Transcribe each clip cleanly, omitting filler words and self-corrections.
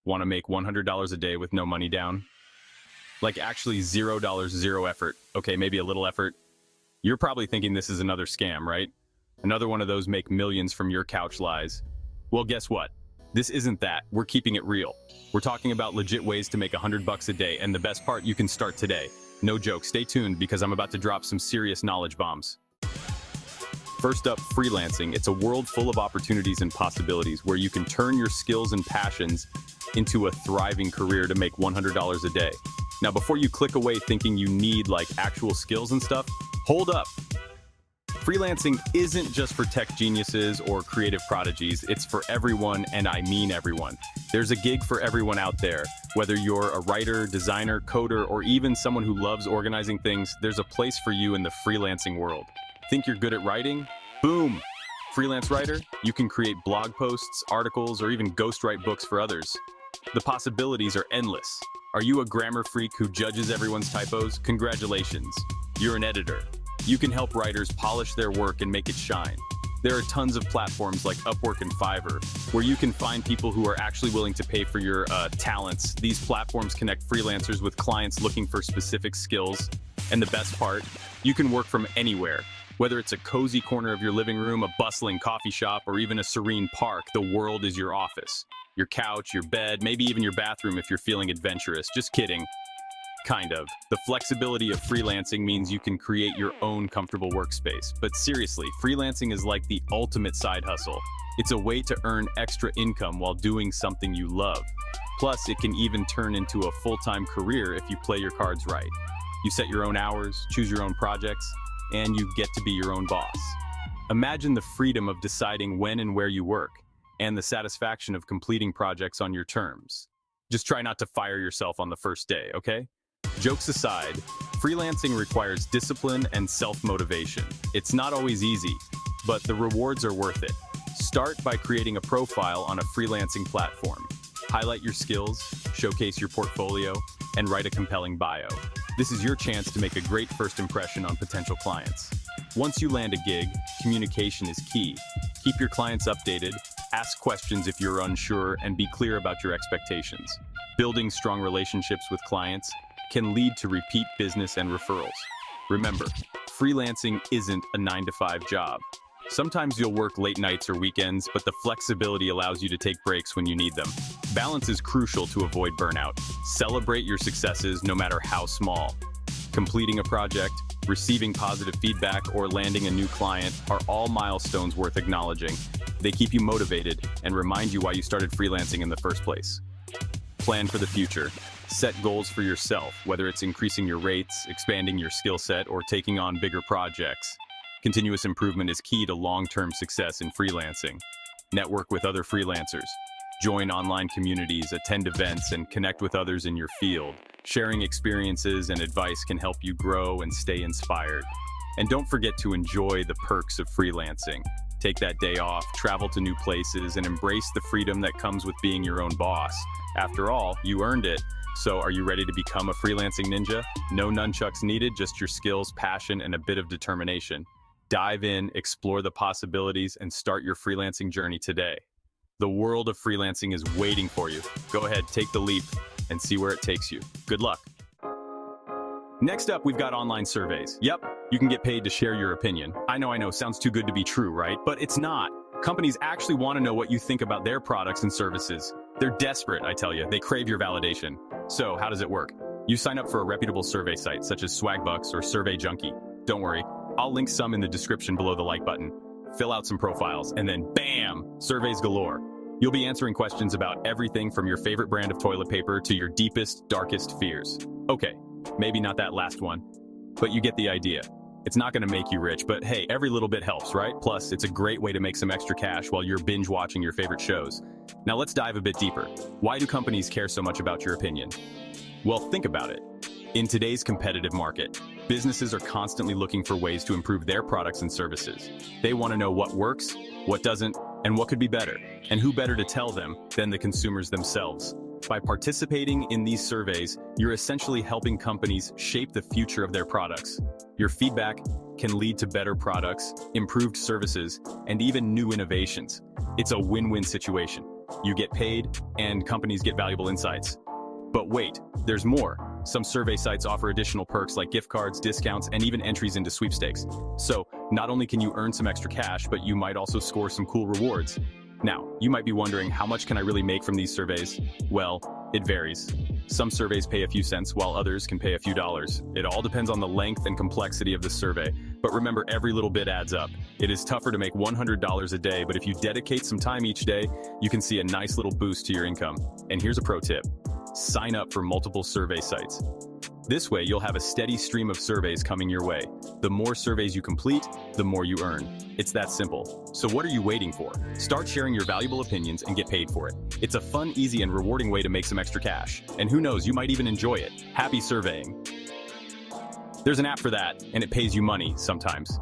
Want to make $100 a day with no money down? Like actually $0, zero effort. Okay, maybe a little effort. You're probably thinking this is another scam, right? Another one of those make millions from your couch lies. Well, guess what? This isn't that. We're keeping it real. We're talking about legit ways to make $100 a day, and the best part, you can start today. No joke, stay tuned because I'm about to drop some serious knowledge bombs. First up, freelancing. It's a world full of opportunities and possibilities where you can turn your skills and passions into a thriving career to make $100 a day. Now, before you click away thinking you need like actual skills and stuff, hold up. Freelancing isn't just for tech geniuses or creative prodigies, it's for everyone, and I mean everyone. There's a gig for everyone out there. Whether you're a writer, designer, coder, or even someone who loves organizing things, there's a place for you in the freelancing world. Think you're good at writing? Boom! Freelance writer? You can create blog posts, articles, or even ghostwrite books for others. The possibilities are endless. Are you a grammar freak who judges everyone's typos? Congratulations, you're an editor. You can help writers polish their work and make it shine. There are tons of platforms like Upwork and Fiverr, where you can find people who are actually willing to pay for your talents. These platforms connect freelancers with clients looking for specific skills. And the best part, you can work from anywhere. Whether it's a cozy corner of your living room, a bustling coffee shop, or even a serene park, the world is your office. Your couch, your bed, maybe even your bathroom if you're feeling adventurous. Just kidding. Kind of. The flexibility of freelancing means you can create your own comfortable workspace. But seriously, freelancing is like the ultimate side hustle. It's a way to earn extra income while doing something you love. Plus, it can even turn into a full-time career if you play your cards right. You set your own hours, choose your own projects, and you get to be your own boss. Imagine the freedom of deciding when and where you work, and the satisfaction of completing projects on your terms. Just try not to fire yourself on the first day, okay? Jokes aside, freelancing requires discipline and self-motivation. It's not always easy, but the rewards are worth it. Start by creating a profile on a freelancing platform. Highlight your skills, showcase your portfolio, and write a compelling bio. This is your chance to make a great first impression on potential clients. Once you land a gig, communication is key. Keep your clients updated, ask questions if you're unsure, and be clear about your expectations. Building strong relationships with clients can lead to repeat business and referrals. Remember, freelancing isn't a 9-to-5 job. Sometimes you'll work late nights or weekends, but the flexibility allows you to take breaks when you need them. Balance is crucial to avoid burnout. Celebrate your successes no matter how small. Completing a project, receiving positive feedback, or landing a new client are all milestones worth acknowledging. They keep you motivated and remind you why you started freelancing in the first place. Plan for the future. Set goals for yourself, whether it's increasing your rates, expanding your skill set, or taking on bigger projects. Continuous improvement is key to long-term success in freelancing. Network with other freelancers. Join online communities, attend events, and connect with others in your field. Sharing experiences and advice can help you grow and stay inspired. And don't forget to enjoy the perks of freelancing. Take that day off, travel to new places, and embrace the freedom that comes with being your own boss. After all, you earned it. So are you ready to become a freelancing ninja? No nunchucks needed, just your skills, passion, and a bit of determination. Dive in, explore the possibilities, and start your freelancing journey today. The world of freelancing is waiting for you. Go ahead, take the leap, and see where it takes you. Good luck. Next up, we've got online surveys. Yep, you can get paid to share your opinion. I know, sounds too good to be true, right? But it's not. Companies actually want to know what you think about their products and services. They're desperate, I tell you. They crave your validation. So, how does it work? You sign up for a reputable survey site, such as Swagbucks or Survey Junkie. Don't worry, I'll link some in the description below the like button. Fill out some profiles, and then bam! Surveys galore. You'll be answering questions about everything from your favorite brand of toilet paper to your deepest, darkest fears. Okay, maybe not that last one, but you get the idea. It's not going to make you rich, but hey, every little bit helps, right? Plus, it's a great way to make some extra cash while you're binge watching your favorite shows. Now let's dive a bit deeper. Why do companies care so much about your opinion? Well, think about it. In today's competitive market, businesses are constantly looking for ways to improve their products and services. They want to know what works, what doesn't, and what could be better. And who better to tell them than the consumers themselves? By participating in these surveys, you're essentially helping companies shape the future of their products. Your feedback can lead to better products, improved services, and even new innovations. It's a win-win situation. You get paid, and companies get valuable insights. But wait, there's more. Some survey sites offer additional perks like gift cards, discounts, and even entries into sweepstakes. So, not only can you earn some extra cash, but you might also score some cool rewards. Now, you might be wondering, how much can I really make from these surveys? Well, it varies. Some surveys pay a few cents, while others can pay a few dollars. It all depends on the length and complexity of the survey. But remember, every little bit adds up. It is tougher to make $100 a day, but if you dedicate some time each day, you can see a nice little boost to your income. And here's a pro tip. Sign up for multiple survey sites. This way, you'll have a steady stream of surveys coming your way. The more surveys you complete, the more you earn. It's that simple. So what are you waiting for? Start sharing your valuable opinions and get paid for it. It's a fun, easy, and rewarding way to make some extra cash. And who knows, you might even enjoy it. Happy surveying. There's an app for that, and it pays you money sometimes.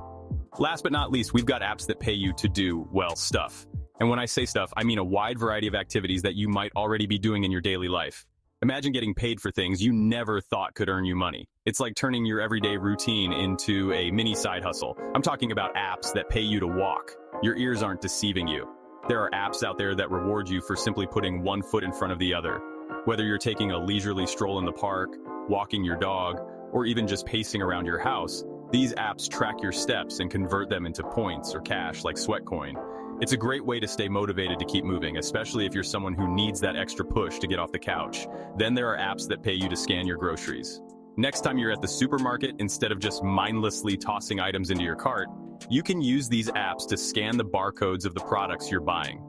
Last but not least, we've got apps that pay you to do, well, stuff. And when I say stuff, I mean a wide variety of activities that you might already be doing in your daily life. Imagine getting paid for things you never thought could earn you money. It's like turning your everyday routine into a mini side hustle. I'm talking about apps that pay you to walk. Your ears aren't deceiving you. There are apps out there that reward you for simply putting one foot in front of the other. Whether you're taking a leisurely stroll in the park, walking your dog, or even just pacing around your house, these apps track your steps and convert them into points or cash like Sweatcoin. It's a great way to stay motivated to keep moving, especially if you're someone who needs that extra push to get off the couch. Then there are apps that pay you to scan your groceries. Next time you're at the supermarket, instead of just mindlessly tossing items into your cart, you can use these apps to scan the barcodes of the products you're buying.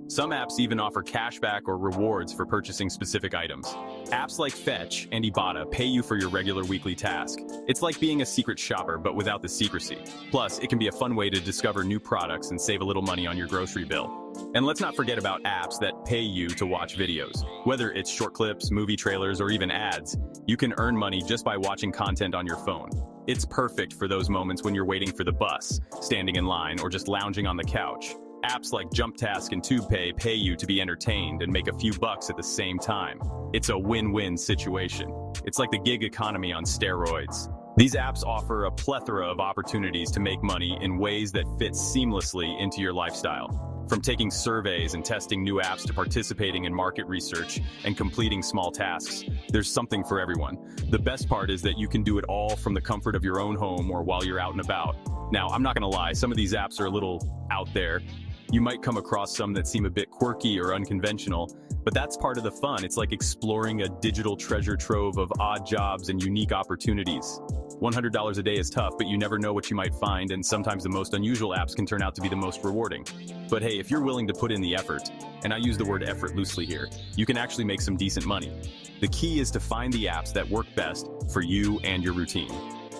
Some apps even offer cashback or rewards for purchasing specific items. Apps like Fetch and Ibotta pay you for your regular weekly task. It's like being a secret shopper, but without the secrecy. Plus, it can be a fun way to discover new products and save a little money on your grocery bill. And let's not forget about apps that pay you to watch videos. Whether it's short clips, movie trailers, or even ads, you can earn money just by watching content on your phone. It's perfect for those moments when you're waiting for the bus, standing in line, or just lounging on the couch. Apps like JumpTask and TubePay pay you to be entertained and make a few bucks at the same time. It's a win-win situation. It's like the gig economy on steroids. These apps offer a plethora of opportunities to make money in ways that fit seamlessly into your lifestyle. From taking surveys and testing new apps to participating in market research and completing small tasks, there's something for everyone. The best part is that you can do it all from the comfort of your own home or while you're out and about. Now, I'm not gonna lie, some of these apps are a little out there. You might come across some that seem a bit quirky or unconventional, but that's part of the fun. It's like exploring a digital treasure trove of odd jobs and unique opportunities. $100 a day is tough, but you never know what you might find, and sometimes the most unusual apps can turn out to be the most rewarding. But hey, if you're willing to put in the effort, and I use the word effort loosely here, you can actually make some decent money. The key is to find the apps that work best for you and your routine.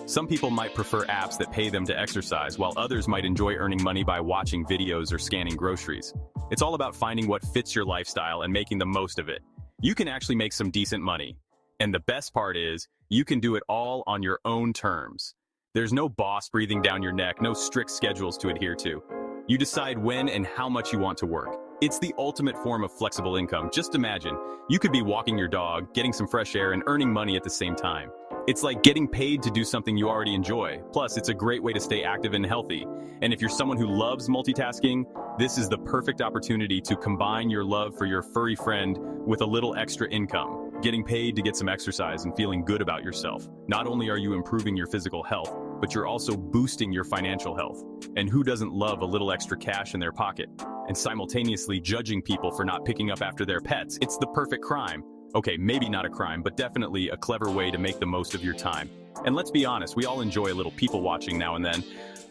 Some people might prefer apps that pay them to exercise, while others might enjoy earning money by watching videos or scanning groceries. It's all about finding what fits your lifestyle and making the most of it. You can actually make some decent money. And the best part is, you can do it all on your own terms. There's no boss breathing down your neck, no strict schedules to adhere to. You decide when and how much you want to work. It's the ultimate form of flexible income. Just imagine, you could be walking your dog, getting some fresh air, and earning money at the same time. It's like getting paid to do something you already enjoy. Plus, it's a great way to stay active and healthy. And if you're someone who loves multitasking, this is the perfect opportunity to combine your love for your furry friend with a little extra income. Getting paid to get some exercise and feeling good about yourself. Not only are you improving your physical health, but you're also boosting your financial health. And who doesn't love a little extra cash in their pocket? And simultaneously judging people for not picking up after their pets. It's the perfect crime. Okay, maybe not a crime, but definitely a clever way to make the most of your time. And let's be honest, we all enjoy a little people watching now and then.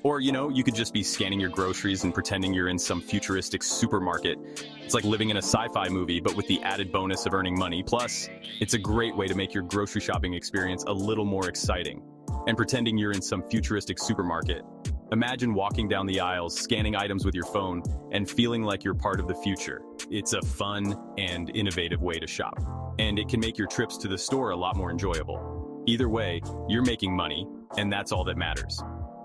Or, you could just be scanning your groceries and pretending you're in some futuristic supermarket. It's like living in a sci-fi movie, but with the added bonus of earning money. Plus, it's a great way to make your grocery shopping experience a little more exciting. And pretending you're in some futuristic supermarket. Imagine walking down the aisles, scanning items with your phone, and feeling like you're part of the future. It's a fun and innovative way to shop. And it can make your trips to the store a lot more enjoyable. Either way, you're making money, and that's all that matters.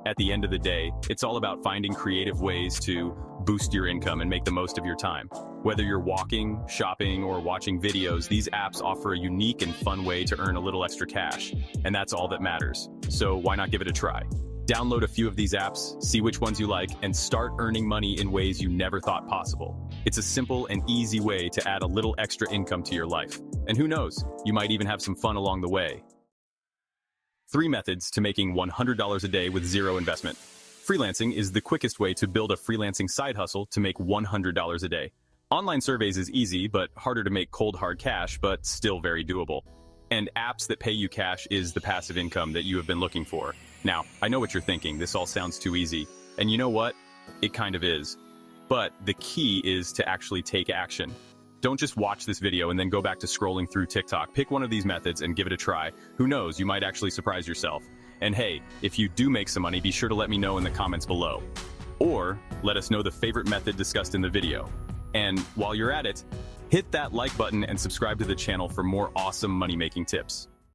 At the end of the day, it's all about finding creative ways to boost your income and make the most of your time. Whether you're walking, shopping, or watching videos, these apps offer a unique and fun way to earn a little extra cash. And that's all that matters. So why not give it a try? Download a few of these apps, see which ones you like, and start earning money in ways you never thought possible. It's a simple and easy way to add a little extra income to your life. And who knows, you might even have some fun along the way. 3 methods to making $100 a day with zero investment. Freelancing is the quickest way to build a freelancing side hustle to make $100 a day. Online surveys is easy, but harder to make cold hard cash, but still very doable. And apps that pay you cash is the passive income that you have been looking for. Now, I know what you're thinking, this all sounds too easy. And you know what? It kind of is. But the key is to actually take action. Don't just watch this video and then go back to scrolling through TikTok. Pick one of these methods and give it a try. Who knows, you might actually surprise yourself. And hey, if you do make some money, be sure to let me know in the comments below. Or let us know the favorite method discussed in the video. And while you're at it, hit that like button and subscribe to the channel for more awesome money-making tips.